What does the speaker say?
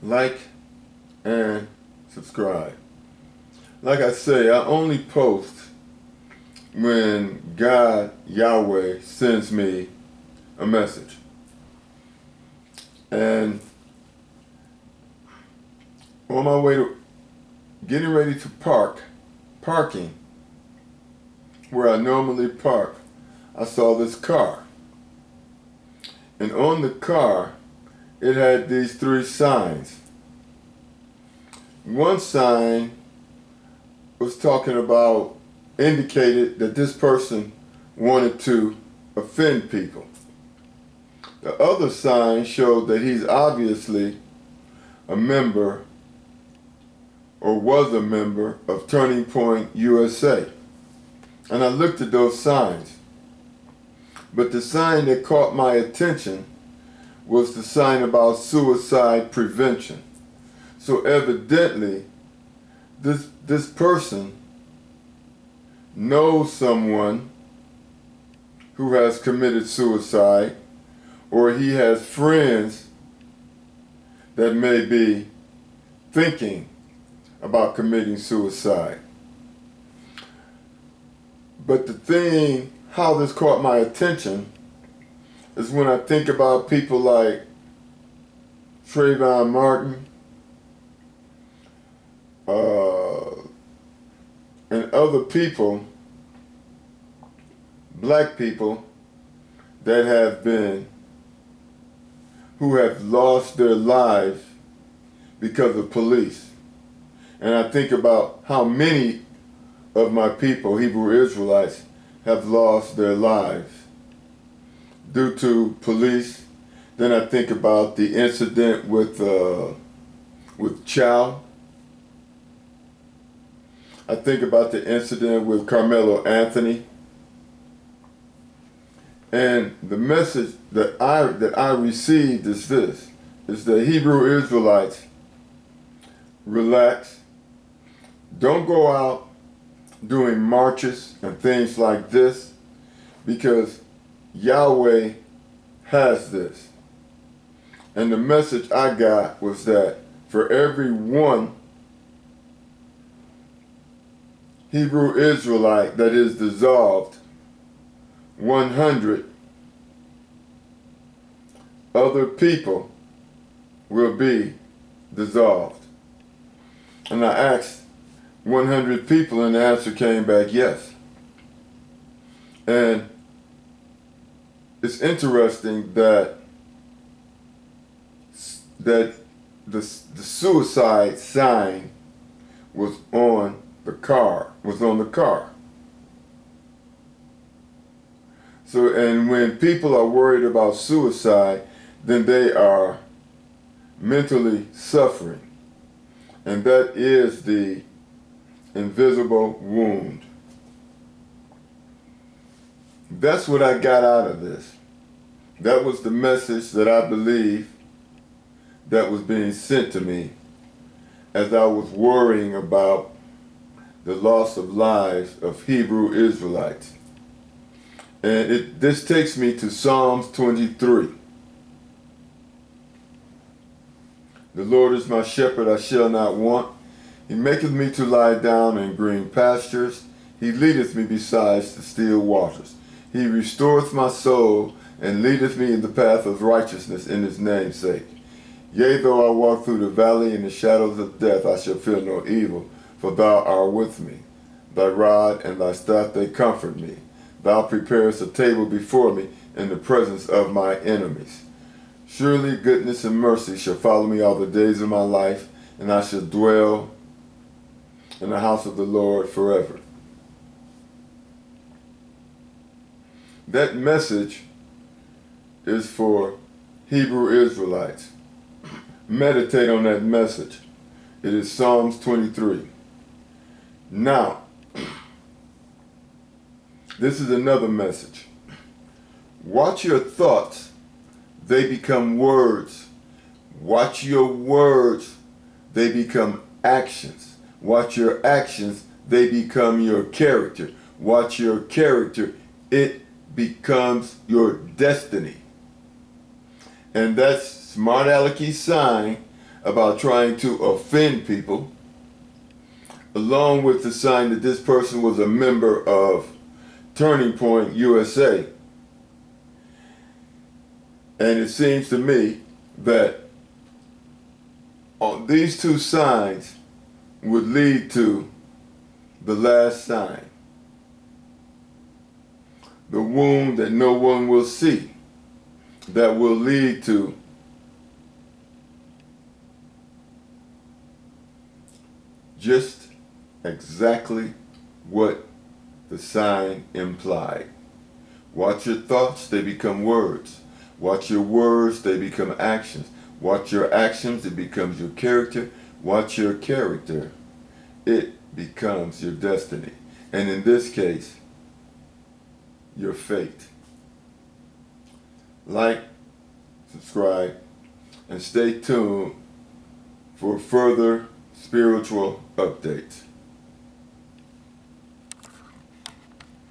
like, and subscribe. Like I say, I only post when God, Yahweh, sends me a message. And on my way to getting ready to parking where I normally park, I saw this car. And on the car, it had these three signs. One sign was talking about, indicated that this person wanted to offend people. The other sign showed that he's obviously a member or was a member of Turning Point USA. And I looked at those signs. But the sign that caught my attention was the sign about suicide prevention. So evidently, this person knows someone who has committed suicide, or he has friends that may be thinking about committing suicide. But the thing, how this caught my attention, is when I think about people like Trayvon Martin, and other people, black people, that have been, who have lost their lives because of police. And I think about how many of my people, Hebrew Israelites, have lost their lives due to police. Then I think about the incident with Chow. I think about the incident with Carmelo Anthony. And the message that I received is this, is that Hebrew Israelites, relax. Don't go out doing marches and things like this, because Yahweh has this. And the message I got was that for every one Hebrew Israelite that is dissolved, 100 other people will be dissolved. And I asked 100 people, and the answer came back yes. And it's interesting that the suicide sign was on the car. So, and when people are worried about suicide, then they are mentally suffering. And that is the invisible wound. That's what I got out of this. That was the message that I believe that was being sent to me as I was worrying about the loss of lives of Hebrew Israelites. And this takes me to Psalms 23. The Lord is my shepherd, I shall not want. He maketh me to lie down in green pastures. He leadeth me beside the still waters. He restoreth my soul, and leadeth me in the path of righteousness in his name's sake. Yea, though I walk through the valley in the shadows of death, I shall fear no evil, for thou art with me. Thy rod and thy staff, they comfort me. Thou preparest a table before me in the presence of my enemies. Surely goodness and mercy shall follow me all the days of my life, and I shall dwell in the house of the Lord forever. That message is for Hebrew Israelites. Meditate on that message. It is Psalms 23. Now, this is another message. Watch your thoughts. They become words. Watch your words. They become actions. Watch your actions. They become your character. Watch your character. It becomes your destiny. And that's Smart Aleki's sign about trying to offend people, along with the sign that this person was a member of Turning Point USA. And it seems to me that these two signs would lead to the last sign, the wound that no one will see, that will lead to just exactly what the sign implied. Watch your thoughts, they become words. Watch your words, they become actions. Watch your actions, it becomes your character. Watch your character, it becomes your destiny. And in this case, your fate. Like, subscribe, and stay tuned for further spiritual updates.